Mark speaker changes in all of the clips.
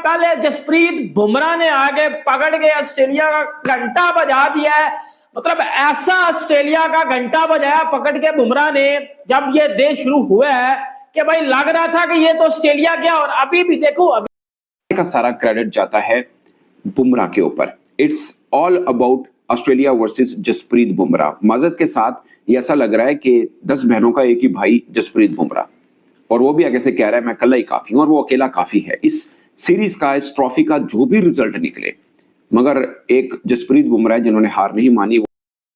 Speaker 1: पहले जसप्रीत बुमराह ने आगे पकड़ के ऑस्ट्रेलिया का घंटा बजा दिया है। मतलब ऐसा ऑस्ट्रेलिया का घंटा बजाया पकड़ के बुमराह ने जब ये देश शुरू हुआ है कि भाई लग रहा था कि ये तो ऑस्ट्रेलिया क्या, और अभी भी देखो अभी
Speaker 2: का सारा क्रेडिट जाता है बुमराह के ऊपर। It's all about Australia versus Jasprit Bumrah. माजरत के साथ ये ऐसा लग रहा है कि 10 बहनों का एक ही भाई जसप्रीत बुमराह, और वो भी आगे से कह रहा है मैं अकेला ही काफी हूं, और वो अकेला काफी है। इस सीरीज का, इस ट्रॉफी का जो भी रिजल्ट निकले, मगर एक जसप्रीत बुमराह जिन्होंने हार नहीं मानी।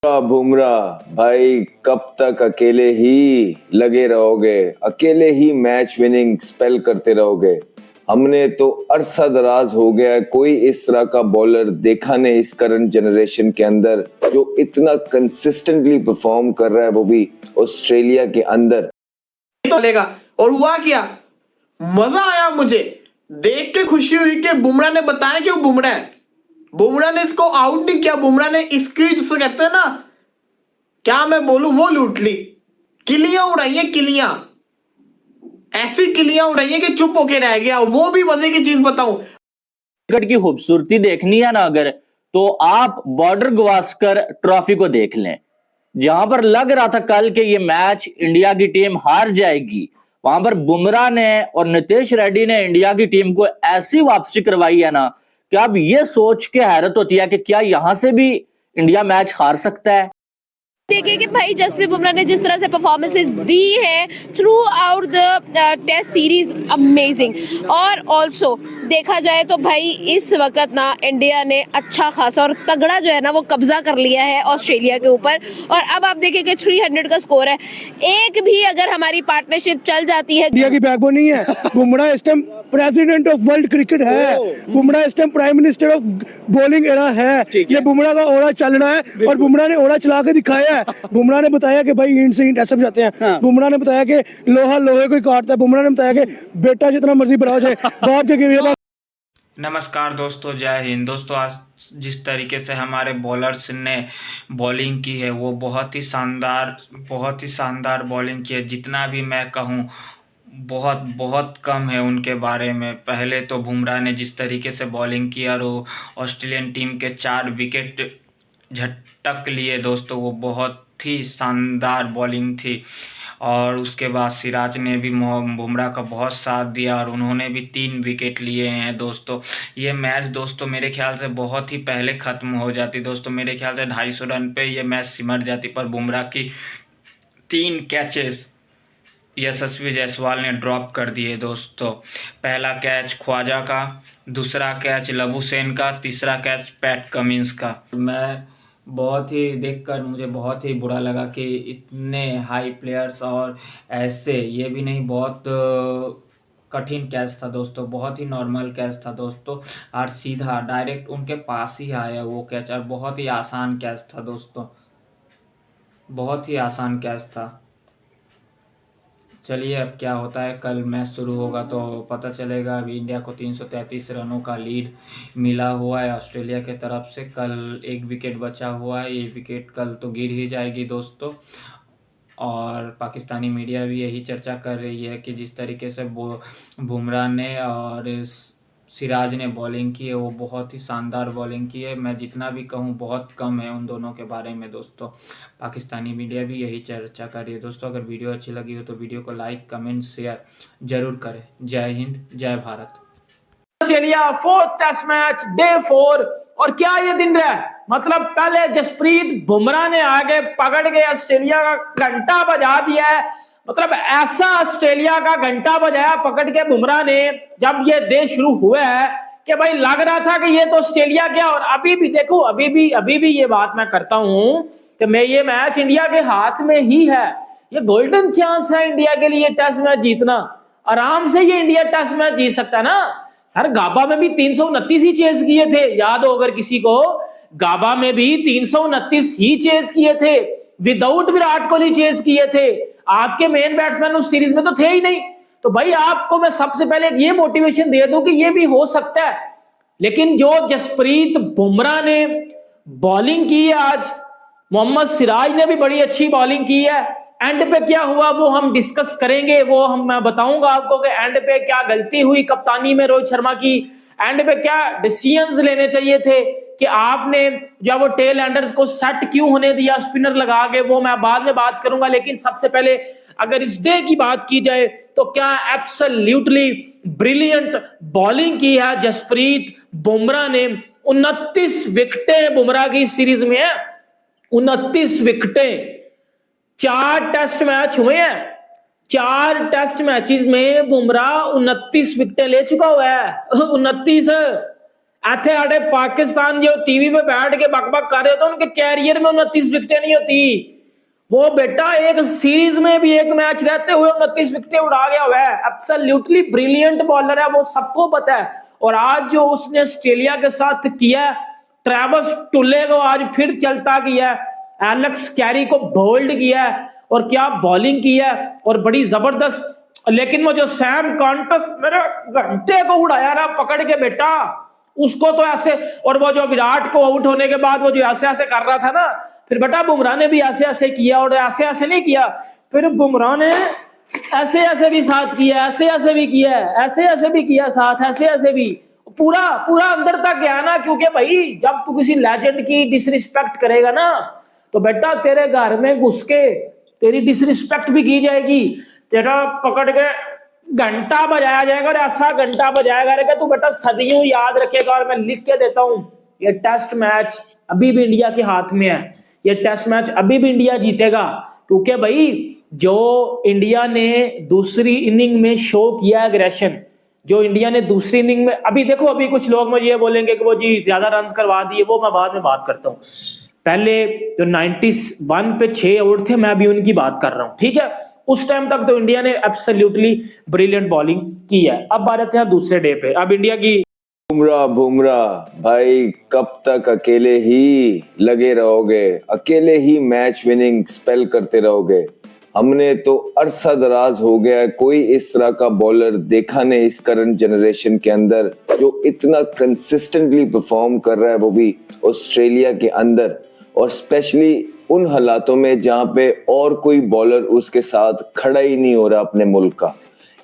Speaker 3: बुमराह भाई, कब तक अकेले ही लगे रहोगे, अकेले ही मैच विनिंग स्पेल करते रहोगे? हमने तो अरसा दराज हो गया है कोई इस तरह का बॉलर देखा नहीं इस करंट जनरेशन के अंदर, जो इतना कंसिस्टेंटली परफॉर्म कर रहा है, वो भी ऑस्ट्रेलिया के अंदर।
Speaker 4: तो लेगा। और हुआ क्या, मजा आया मुझे देख के, खुशी हुई कि बुमराह ने बताया कि वो बुमराह है। बुमराह ने इसको आउट नहीं किया, बुमराह ने इसकी जिसको कहते हैं ना, क्या मैं बोलूं, वो लूट ली, किलियां उड़ाई है, किलियां, ऐसी किलियां उड़ाई है कि चुप होके रह गया। वो भी मजे की चीज बताऊं,
Speaker 5: क्रिकेट की खूबसूरती देखनी है ना अगर, तो आप बॉर्डर गवास्कर ट्रॉफी को देख लें। जहां पर लग रहा था कल के ये मैच इंडिया की टीम हार जाएगी, वहां पर बुमराह ने और नितेश रेड्डी ने इंडिया की टीम को ऐसी वापसी करवाई है ना कि अब ये सोच के हैरत होती है कि क्या यहां से भी इंडिया मैच हार सकता है।
Speaker 6: देखिए कि भाई जसप्रीत बुमराह ने जिस तरह से परफॉर्मेंसेस दी है throughout the test series, amazing. और ऑल्सो देखा जाए तो भाई इस वक्त ना इंडिया ने अच्छा खासा और तगड़ा जो है ना वो कब्जा कर लिया है ऑस्ट्रेलिया के ऊपर। और अब आप देखिए कि 300 का स्कोर है। एक भी अगर हमारी पार्टनरशिप चल जाती है,
Speaker 7: इंडिया की बैकबोन नहीं है। बुमराह इस time president of world cricket है, बुमराह इस time prime minister of bowling era है। ये बुमराह का ओरा चलना है, और बुमराह ने ओरा चला के दिखाया है। बुमराह ने बताया कि भाई ईंट से ईंट ऐसे जाते हैं। बुमराह ने बताया कि लोहा लोहे को ही काटता है। बुमराह ने बताया कि बेटा जितना मर्जी बड़ा हो जाए बाप के गिरे।
Speaker 8: नमस्कार दोस्तों, जय हिंद। दोस्तों आज जिस तरीके से हमारे बॉलर्स ने बॉलिंग की है वो बहुत ही शानदार बॉलिंग की है। जितना भी मैं कहूँ बहुत कम है उनके बारे में। पहले तो बुमराह ने जिस तरीके से बॉलिंग की और वो ऑस्ट्रेलियन टीम के 4 विकेट झटक लिए दोस्तों, वो बहुत ही शानदार बॉलिंग थी। और उसके बाद सिराज ने भी बुमराह का बहुत साथ दिया और उन्होंने भी 3 विकेट लिए हैं दोस्तों। ये मैच दोस्तों मेरे ख्याल से बहुत ही पहले ख़त्म हो जाती दोस्तों। मेरे ख्याल से 250 रन पे ये मैच सिमट जाती, पर बुमराह की 3 कैचेस यशस्वी जायसवाल ने ड्रॉप कर दिए दोस्तों। पहला कैच ख्वाजा का, दूसरा कैच लबुशेन का, तीसरा कैच पैट कमिंस का। मैं बहुत ही देखकर मुझे बहुत ही बुरा लगा कि इतने हाई प्लेयर्स और ऐसे, ये भी नहीं, बहुत कठिन कैच था दोस्तों, बहुत ही नॉर्मल कैच था दोस्तों, और सीधा डायरेक्ट उनके पास ही आया वो कैच, और बहुत ही आसान कैच था दोस्तों, बहुत ही आसान कैच था। चलिए अब क्या होता है, कल मैच शुरू होगा तो पता चलेगा। अभी इंडिया को 333 रनों का लीड मिला हुआ है ऑस्ट्रेलिया के तरफ से। कल 1 विकेट बचा हुआ है, ये विकेट कल तो गिर ही जाएगी दोस्तों। और पाकिस्तानी मीडिया भी यही चर्चा कर रही है कि जिस तरीके से बुमराह ने और सिराज ने बॉलिंग की है वो बहुत ही शानदार बॉलिंग की है। मैं जितना भी कहूँ बहुत कम है उन दोनों के बारे में दोस्तों। पाकिस्तानी मीडिया भी यही चर्चा कर रही है दोस्तों। अगर वीडियो अच्छी लगी हो तो वीडियो को लाइक, कमेंट, शेयर जरूर करें। जय हिंद, जय Bharat.
Speaker 1: Australia 4th test match day 4, और क्या ये दिन रहा, मतलब पहले जसप्रीत बुमराह ने आगे पकड़ के ऑस्ट्रेलिया का घंटा बजा दिया है। मतलब ऐसा ऑस्ट्रेलिया का घंटा बजाया पकड़ के बुमराह ने जब ये देश शुरू हुआ है कि भाई लग रहा था कि ये तो ऑस्ट्रेलिया क्या, और अभी भी देखो अभी भी ये बात मैं करता हूं कि मैं ये मैच इंडिया के हाथ में ही है। ये गोल्डन चांस है इंडिया के लिए टेस्ट मैच जीतना। आराम से ये इंडिया टेस्ट मैच जीत सकता है ना सर। गाबा में भी 329 ही चेज किए थे, याद हो अगर किसी को, गाबा में भी 329 ही चेज किए थे, विदाउट विराट कोहली चेज किए थे। आपके मेन बैट्समैन उस सीरीज में तो थे ही नहीं। तो भाई आपको मैं सबसे पहले ये मोटिवेशन दे दूं कि ये भी हो सकता है। लेकिन जो जसप्रीत बुमराह ने बॉलिंग की है आज, मोहम्मद सिराज ने भी बड़ी अच्छी बॉलिंग की है। एंड पे क्या हुआ वो हम डिस्कस करेंगे, वो मैं बताऊंगा आपको कि एंड पे क्या गलती हुई कप्तानी में रोहित शर्मा की, एंड पे क्या डिसीजंस लेने चाहिए थे कि आपने जब वो टेल एंडर्स को सेट क्यों होने दिया स्पिनर लगा के, वो मैं बाद में बात करूंगा। लेकिन सबसे पहले अगर इस डे की बात की जाए तो क्या एब्सोल्युटली ब्रिलियंट बॉलिंग की है जसप्रीत बुमराह ने। 29 विकेटें बुमराह की सीरीज में है, 29 विकेटें। 4 टेस्ट मैच हुए हैं, 4 टेस्ट मैचेस में बुमराह 29 विकेटें ले चुका हुआ है। 29 ऐसे आड़े पाकिस्तान जो टीवी पे बैठ के बकबक कर रहे थे उनके कैरियर में 29 विकेटें नहीं होती। वो बेटा एक सीरीज में भी एक मैच रहते हुए 29 विकेटें उड़ा गया हुआ है। एब्सोल्युटली ब्रिलियंट बॉलर है, वो सबको पता है। और आज जो उसने ऑस्ट्रेलिया के साथ किया, ट्रेविस टुले को आज फिर चलता किया, एलेक्स कैरी को बोल्ड किया और क्या बॉलिंग की है और बड़ी जबरदस्त। लेकिन वो जो सैम कॉन्टस मेरे घंटे को उड़ाया ना पकड़ के बेटा, उसको तो ऐसे, और वो जो विराट को आउट होने के बाद वो जो ऐसे ऐसे कर रहा था ना, फिर बेटा बुमराह ने भी ऐसे ऐसे किया और ऐसे ऐसे नहीं किया, फिर बुमराह ने ऐसे ऐसे भी साथ किया, ऐसे ऐसे भी किया, ऐसे ऐसे भी किया साथ, ऐसे ऐसे भी, पूरा पूरा अंदर तक गया ना। क्योंकि भाई जब तू किसी लेजेंड की डिसरिस्पेक्ट करेगा ना तो बेटा तेरे घर में घुस के तेरी डिसरिस्पेक्ट भी की जाएगी, तेरा पकड़ के घंटा बजाया जाएगा और ऐसा घंटा बजाया करेगा तू बेटा सदियों याद रखेगा। और मैं लिख के देता हूं, ये टेस्ट मैच अभी भी इंडिया के हाथ में है, ये टेस्ट मैच अभी भी इंडिया जीतेगा। क्योंकि भाई जो इंडिया ने दूसरी इनिंग में शो किया एग्रेशन, जो इंडिया ने दूसरी इनिंग में, अभी देखो अभी कुछ लोग मुझे ये बोलेंगे कि वो जी ज्यादा रन करवा दिए, वो मैं बाद में बात करता हूँ। पहले जो 91 पे 6 आउट थे, मैं अभी उनकी बात कर रहा हूँ, ठीक है। उस टाइम तक तो इंडिया ने एब्सोल्युटली ब्रिलियंट बॉलिंग की है। अब बात आते हैं दूसरे डे पे। अब इंडिया की
Speaker 3: बुमराह भाई कब तक अकेले ही लगे रहोगे, अकेले ही मैच विनिंग स्पेल करते रहोगे। हमने तो अरसा दराज हो गया है कोई इस तरह का बॉलर देखा नहीं इस करंट जनरेशन के अंदर, जो इतना कंसिस्टेंटली परफॉर्म कर रहा है, वो भी ऑस्ट्रेलिया के अंदर, और स्पेशली उन हालातों में जहां पे और कोई बॉलर उसके साथ खड़ा ही नहीं हो रहा अपने मुल्क का।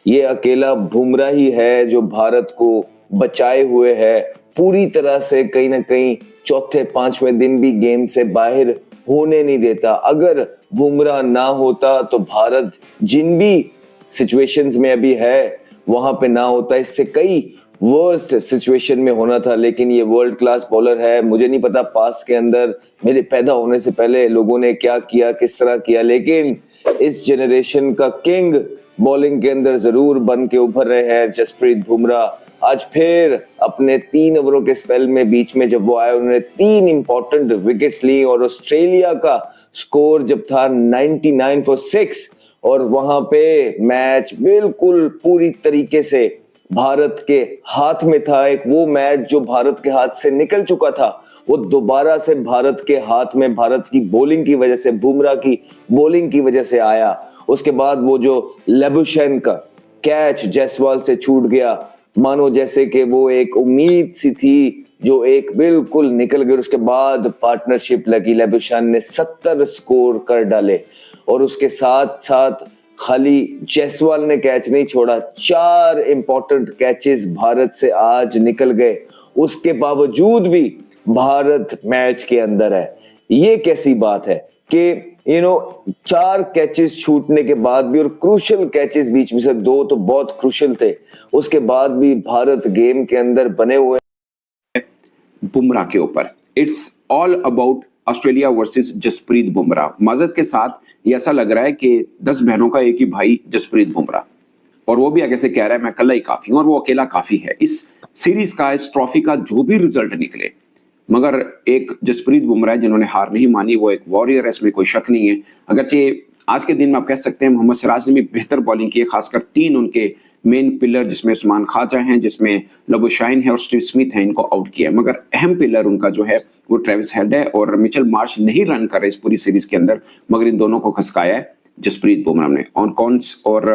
Speaker 3: ये अकेला बुमराह ही है जो भारत को बचाए हुए है पूरी तरह से, कहीं ना कहीं चौथे 5वें दिन भी गेम से बाहर होने नहीं देता। अगर बुमराह ना होता तो भारत जिन भी सिचुएशंस में अभी है वहां पे ना होता, इससे कई वर्स्ट सिचुएशन में होना था। लेकिन ये वर्ल्ड क्लास बॉलर है। मुझे नहीं पता पास के अंदर मेरे पैदा होने से पहले लोगों ने क्या किया, किस तरह किया, लेकिन इस जनरेशन का किंग बॉलिंग के अंदर जरूर बन के उभर रहे हैं जसप्रीत बुमराह। आज फिर अपने 3 ओवरों के स्पेल में बीच में जब वो आए उन्होंने 3 इंपॉर्टेंट विकेट्स ली, और ऑस्ट्रेलिया का स्कोर जब था 99 for 6 और वहां पे मैच बिल्कुल पूरी तरीके से भारत के हाथ में था। एक वो मैच जो भारत के हाथ से निकल चुका था, वो दोबारा से भारत के हाथ में भारत की बॉलिंग की वजह से, बुमराह की बॉलिंग की वजह से आया। उसके बाद वो जो लेबुशैन का कैच जायसवाल से छूट गया, मानो जैसे कि वो एक उम्मीद सी थी जो एक बिल्कुल निकल गई। उसके बाद पार्टनरशिप लगी, लेबुशैन ने 70 स्कोर कर डाले, और उसके साथ साथ खाली जायसवाल ने कैच नहीं छोड़ा, 4 इंपॉर्टेंट कैचेस भारत से आज निकल गए। उसके बावजूद भी भारत मैच के अंदर है। ये कैसी बात है कि 4 कैचेस छूटने के बाद भी, और क्रूशियल कैचेस बीच में से 2 तो बहुत क्रूशियल थे, उसके बाद भी भारत गेम के अंदर बने हुए।
Speaker 2: बुमराह के ऊपर it's all about Australia versus Jasprit Bumrah. माजद के साथ ये ऐसा लग रहा है कि 10 बहनों का एक ही भाई जसप्रीत बुमराह, और वो भी आगे से कह रहा है मैं अकेला ही काफी हूं, और वो अकेला काफी है। इस सीरीज का, इस ट्रॉफी का जो भी रिजल्ट निकले, मगर एक जसप्रीत बुमराह जिन्होंने हार नहीं मानी, वो एक वॉरियर है, इसमें कोई शक नहीं है। अगरचे आज के दिन में आप कह सकते हैं मोहम्मद सिराज ने भी बेहतर बॉलिंग की है, खासकर 3 उनके मेन पिलर जिसमें उस्मान ख्वाजा हैं, जिसमें लबुशैन है और स्टीव स्मिथ है, इनको आउट किया। मगर अहम पिलर उनका जो है वो ट्रेविस हेड है, और मिचेल मार्श नहीं रन कर रहे इस पूरी सीरीज के अंदर, मगर इन दोनों को खसकाया है जसप्रीत बुमराह ने। ऑन कॉन्स और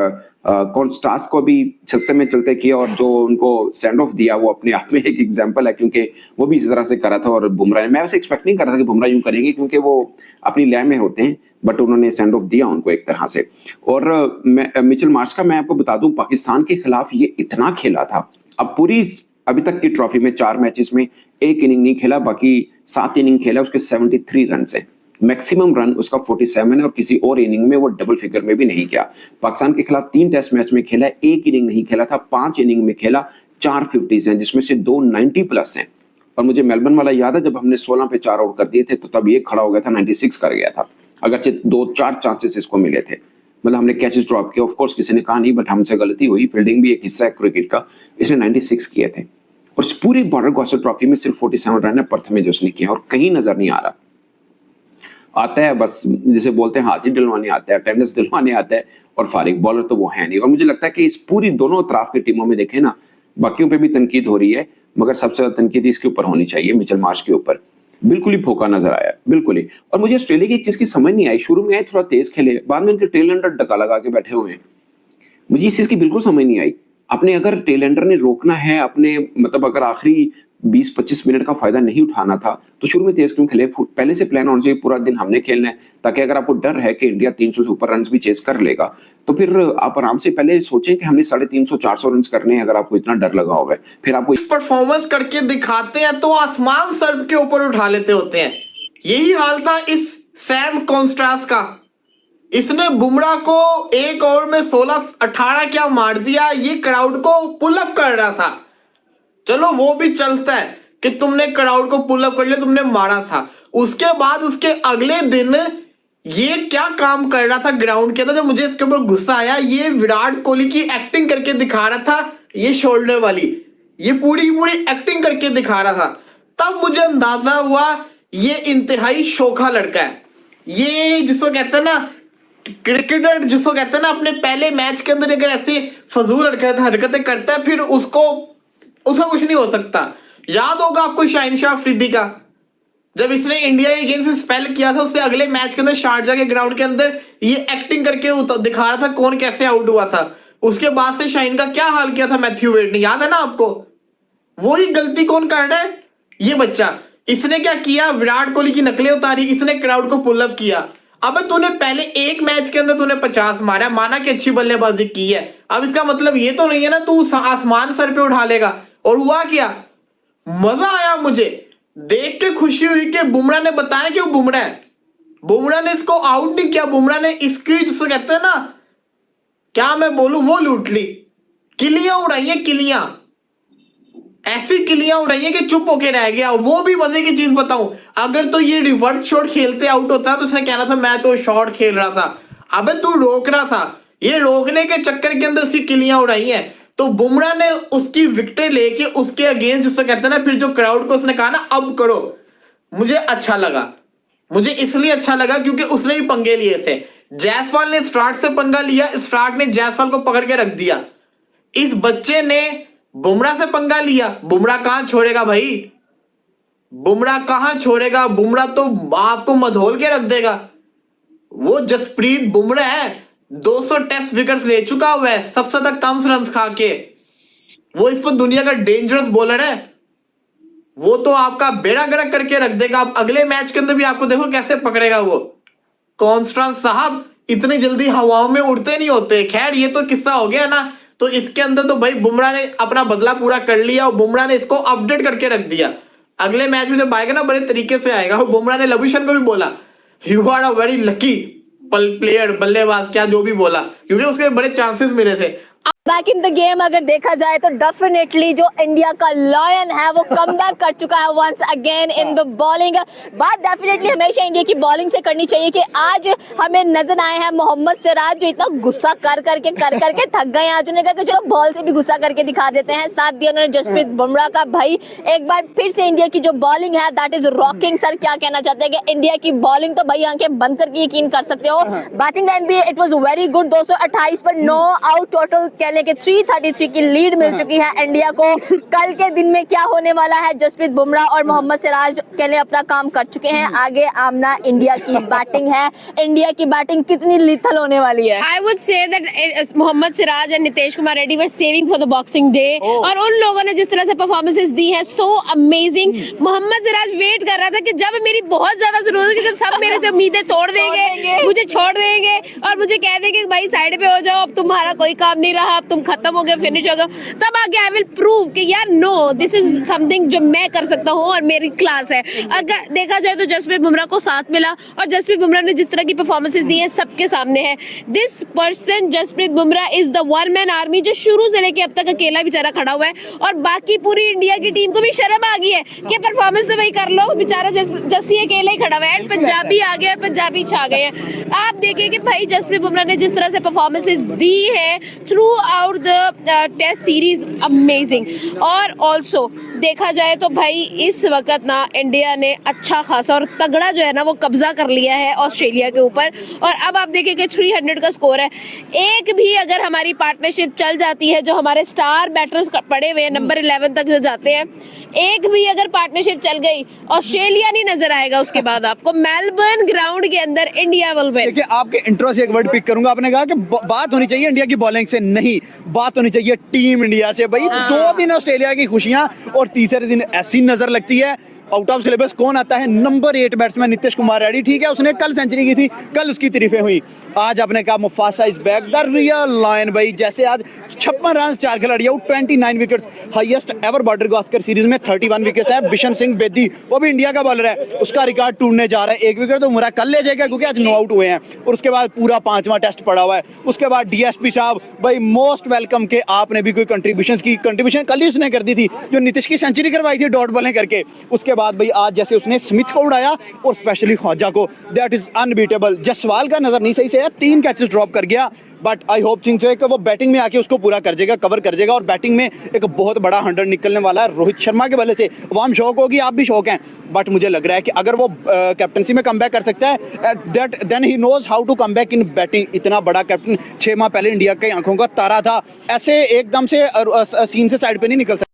Speaker 2: कॉन्स्टास को भी सस्ते में चलते किया, और जो उनको सेंड ऑफ दिया वो अपने आप में एक एग्जांपल है, क्योंकि वो भी इस तरह से करा था। और बुमराह ने, मैं वैसे एक्सपेक्ट नहीं कर रहा था कि बुमराह यूं करेंगे, क्योंकि वो अपनी लय में होते हैं, बट उन्होंने सेंड ऑफ दिया उनको एक तरह से। और मिचेल मार्श का मैं आपको बता दूं, पाकिस्तान के खिलाफ ये इतना खेला था, अब पूरी अभी तक की ट्रॉफी में 4 मैचेस में एक इनिंग नहीं खेला, बाकी 7 इनिंग खेला, उसके 73 रन है। मैक्सिमम रन उसका 47 है और किसी और इनिंग में वो डबल फिगर में भी नहीं गया। पाकिस्तान के खिलाफ 3 टेस्ट मैच में खेला, एक इनिंग नहीं खेला था, 5 इनिंग में खेला, 4 50s हैं जिसमें से 2 90 प्लस हैं। और मुझे मेलबर्न वाला याद है जब हमने 16 पे 4 आउट कर दिए थे तो तब ये खड़ा हो गया था, 96 कर गया था, अगरचे 2-4 चांसेस इसको मिले थे, मतलब हमने कैचेस ड्रॉप किया। ऑफ कोर्स किसी ने कहा नहीं, बट हमसे गलती हुई, फील्डिंग भी एक हिस्सा है क्रिकेट का। इसने 96 किए थे और इस पूरी बॉर्डर गावस्कर ट्रॉफी में सिर्फ 47 रन है प्रथम में जो उसने किया, और कहीं नजर नहीं आ रहा। आता है बस जिसे बोलते हैं हाजिर दिलवाने आता है, अटेंडेंस दिलवाने आता है, और फारिग बॉलर तो वो है नहीं। और मुझे लगता है कि इस पूरी दोनों तरफ की टीमों में देखें ना, बाकियों पे भी तनकीद हो रही है, मगर सबसे ज्यादा तनकीद इसके ऊपर होनी चाहिए, मिचेल मार्श के ऊपर। बिल्कुल ही फोका नजर आया, बिल्कुल ही। और मुझे ऑस्ट्रेलिया की एक चीज की समझ नहीं आई, शुरू में आए थोड़ा तेज खेले, बाद में इनके टेल एंडर डका लगा के बैठे हुए हैं। मुझे इस चीज की बिल्कुल समझ नहीं आई। अपने अगर टेल एंडर ने रोकना है, अपने मतलब अगर आखिरी 20-25 मिनट का फायदा नहीं उठाना था तो शुरू में तेज क्यों खेले? पहले से प्लान होना चाहिए, पूरा दिन हमने खेलना है, ताकि अगर आपको डर है कि इंडिया 300 से ऊपर रन भी चेस कर लेगा तो फिर आप आराम से पहले सोचें कि हमने 350-400 रन करने हैं। अगर आपको इतना डर लगा हुआ है, फिर आपको
Speaker 4: परफॉर्मेंस करके दिखाते हैं तो आसमान सर के ऊपर उठा लेते होते हैं। यही हाल था इस सैम कॉन्स्ट्रास का। इसने बुमराह को एक ओवर में 16-18 क्या मार दिया, ये क्राउड को पुल अप कर रहा था। चलो वो भी चलता है कि तुमने क्राउड को पुल अप कर लिया, तुमने मारा था। उसके बाद उसके अगले दिन ये क्या काम कर रहा था ग्राउंड के अंदर, जब मुझे इसके ऊपर गुस्सा आया, ये विराट कोहली की एक्टिंग करके दिखा रहा था, ये शोल्डर वाली, ये पूरी की पूरी एक्टिंग करके दिखा रहा था। तब मुझे अंदाजा हुआ ये इंतहाई शोखा लड़का है। ये जिसको कहते हैं ना क्रिकेटर, जिसको कहते हैं ना अपने पहले मैच के अंदर अगर ऐसी फजूल हरकतें करता है फिर उसका कुछ नहीं हो सकता। याद होगा आपको शाहीन शाह अफरीदी का, जब इसने इंडिया के अगेंस्ट स्पेल किया था, उससे अगले मैच के अंदर शारजा के ग्राउंड के अंदर ये एक्टिंग करके दिखा रहा था कौन कैसे आउट हुआ था। उसके बाद से शाहीन का क्या हाल किया था मैथ्यू वेड ने, याद है ना आपको? वही गलती कौन कर रहा है? ये बच्चा। इसने क्या किया, विराट कोहली की नकलें उतारी, इसने क्राउड को पुल अप किया। अब तूने पहले एक मैच के अंदर तूने 50 मारा, माना कि अच्छी बल्लेबाजी की है, अब इसका मतलब ये तो नहीं है ना तू आसमान सर पे उठा लेगा। और हुआ क्या, मजा आया मुझे देख के, खुशी हुई कि बुमराह ने बताया कि वो बुमराह है। बुमराह ने इसको आउट नहीं किया, बुमराह ने इसकी जिसको कहते हैं ना, क्या मैं बोलूं, वो लूट ली, किलियां उड़ाई है, किलियां, ऐसी किलियां उड़ाई है कि चुप होके रह गया। वो भी मजे की चीज बताऊं, अगर तो ये रिवर्स शॉट खेलते आउट होता तो उसने कहना था मैं तो शॉट खेल रहा था, अबे तू रोक रहा था। ये रोकने के चक्कर के अंदर उसकी किलियां उड़ाई हैं। तो बुमराह ने उसकी विकेटें लेके उसके अगेंस्ट जिससे कहते हैं ना, फिर जो क्राउड को उसने कहा ना अब करो, मुझे अच्छा लगा। मुझे इसलिए अच्छा लगा क्योंकि उसने भी पंगे लिए थे। जायसवाल ने स्टार्ट से पंगा लिया, स्टार्ट ने जायसवाल को पकड़ के रख दिया। इस बच्चे ने बुमराह से पंगा लिया, बुमराह कहां छोड़ेगा भाई, बुमराह कहां छोड़ेगा, बुमराह तो आपको मधोल के रख देगा। वो जसप्रीत बुमराह है, 200 टेस्ट विकेट्स ले चुका हुआ है, सबसे ज्यादा कम रन खा के। वो इस पर दुनिया का डेंजरस बॉलर है, वो तो आपका बेड़ा गर्क करके रख देगा। अब अगले मैच के अंदर भी आपको देखो कैसे पकड़ेगा वो। कॉन्स्टेंस साहब इतनी जल्दी हवाओं में उड़ते नहीं होते। खैर ये तो किस्सा हो गया ना, तो इसके अंदर तो भाई बुमराह ने अपना बदला पूरा कर लिया और बुमराह ने इसको अपडेट करके रख दिया। अगले मैच में जब आएगा ना बड़े तरीके से आएगा। और बुमराह ने लबूशन को भी बोला you are a very lucky player, बल्लेबाज, क्या जो भी बोला, क्योंकि उसके बड़े चांसेस मिले थे।
Speaker 6: बैक इन द गेम अगर देखा जाए तो डेफिनेटली जो इंडिया का लायन है वो कमबैक कर चुका है once again in the bowling. बात डेफिनेटली हमेशा इंडिया की बॉलिंग से करनी चाहिए कि आज हमें नजर आए हैं मोहम्मद सिराज जो इतना गुस्सा कर करके थक गए हैं। आज उन्होंने कहा कि चलो बॉल से भी गुस्सा करके दिखा देते हैं। साथ दिया उन्होंने जसप्रीत बुमराह का। भाई एक बार फिर से इंडिया की जो बॉलिंग है दैट इज रॉकिंग। सर क्या कहना चाहते हैं कि इंडिया की बॉलिंग तो भाई आंखें बंद करके यकीन कर सकते हो। बैटिंग लाइन भी इट वाज वेरी गुड, 228 पर 9 आउट टोटल के 333 की लीड मिल चुकी है इंडिया को। कल के दिन में क्या होने वाला है, जसप्रीत बुमराह और मोहम्मद सिराज के लिए अपना काम कर चुके हैं। आगे आमना इंडिया की बैटिंग है। इंडिया की बैटिंग कितनी लीथल होने वाली है?
Speaker 9: I would say that Mohammed Siraj and Nitesh Kumar Reddy were saving for the Boxing Day. और उन लोगों ने जिस तरह से परफॉर्मेंसेस दी है so amazing. Mohammed Siraj wait कर रहा था कि जब मेरी बहुत ज्यादा जरूरत है, कि जब सब मेरे से उम्मीदें तोड़ देंगे, मुझे छोड़ देंगे और मुझे कह देंगे भाई साइड पे हो जाओ, अब तुम्हारा कोई काम नहीं रहा, अब तुम खत्म हो गए, फिनिश हो गए, तब आगे आई विल प्रूव कि यार नो दिस इज समथिंग जो मैं कर सकता हूँ और मेरी क्लास है। अगर देखा जाए तो जसप्रीत बुमराह को साथ मिला और जसप्रीत बुमराह ने जिस तरह की परफॉर्मेंसेस दी है सबके सामने है। This person Jasprit Bumrah is the one man army जो शुरू से लेके अब तक अकेला बेचारा खड़ा हुआ है और बाकी पूरी इंडिया की टीम को भी शर्म आ गई है कि परफॉर्मेंस तो भाई कर लो, बेचारा जस्सी अकेला ही खड़ा हुआ है। पंजाबी आ गए, पंजाबी छा गए हैं। आप देखिए कि भाई जसप्रीत बुमराह ने जिस तरह से परफॉर्मेंसेस दी है throughout the test series, amazing. और ऑल्सो देखा जाए तो भाई इस वक्त ना इंडिया ने अच्छा खासा और तगड़ा जो है ना वो कब्जा कर लिया है ऑस्ट्रेलिया के ऊपर। और अब आप देखिए कि 300 का स्कोर है। एक भी अगर हमारी पार्टनरशिप चल जाती है, जो हमारे स्टार बैटर्स पड़े हुए हैं नंबर 11 तक जो जाते हैं, एक भी अगर पार्टनरशिप चल गई ऑस्ट्रेलिया नहीं नजर आएगा उसके बाद आपको मेलबर्न ग्राउंड के अंदर इंडिया विल विन।
Speaker 10: देखिए आपके इंट्रो से एक वर्ड पिक करूंगा, आपने कहा कि बात होनी चाहिए इंडिया की बॉलिंग से, नहीं बात होनी चाहिए टीम इंडिया से। भाई 2 दिन ऑस्ट्रेलिया की खुशियां और तीसरे दिन ऐसी नजर लगती है। आउट ऑफ सिलेबस कौन आता है? Number 8 batsman Nitish Kumar Reddy. ठीक है, उसने कल सेंचुरी की थी, कल उसकी तारीफें हुई। आज आपने कहा Mufasa is back, the real lion. भाई जैसे आज 56 रन 4 खिलाड़ी out, 29 wickets, highest ever Border Gavaskar series में 31 विकेट्स है। बिशन सिंह बेदी वो भी इंडिया का बॉलर है, उसका रिकॉर्ड टूटने जा रहा है। 1 विकेट तो बुमराह कल ले जाएगा क्योंकि आज नो आउट हुए हैं। और उसके बाद पूरा 5वां टेस्ट पड़ा हुआ है। उसके बाद डीएसपी साहब भाई मोस्ट वेलकम के, आपने भी कोई कंट्रीब्यूशन की, कंट्रीब्यूशन कल ही उसने कर दी थी जो नीतीश की सेंचुरी करवाई थी डॉट बॉलिंग करके। उसके बाद भाई आज जैसे उसने स्मिथ को उड़ाया और स्पेशली ख्वाजा को, दैट इज अनबीटेबल। जसवाल का नजर नहीं सही से है, 3 कैचेस ड्रॉप कर गया, बट आई होप थिंक कि वो बैटिंग में आके उसको पूरा कर जाएगा, कवर कर जाएगा। और बैटिंग में एक बहुत बड़ा 100 निकलने वाला है रोहित शर्मा के बल्ले से। अवाम शौक होगी, आप भी शौक हैं, बट मुझे लग रहा है कि अगर वो कैप्टनसी में कमबैक कर सकता है, then he knows how to come back in batting. इतना बड़ा कैप्टन 6 माह पहले इंडिया की आंखों का तारा था, ऐसे एकदम से सीन से साइड पे नहीं निकल सकता।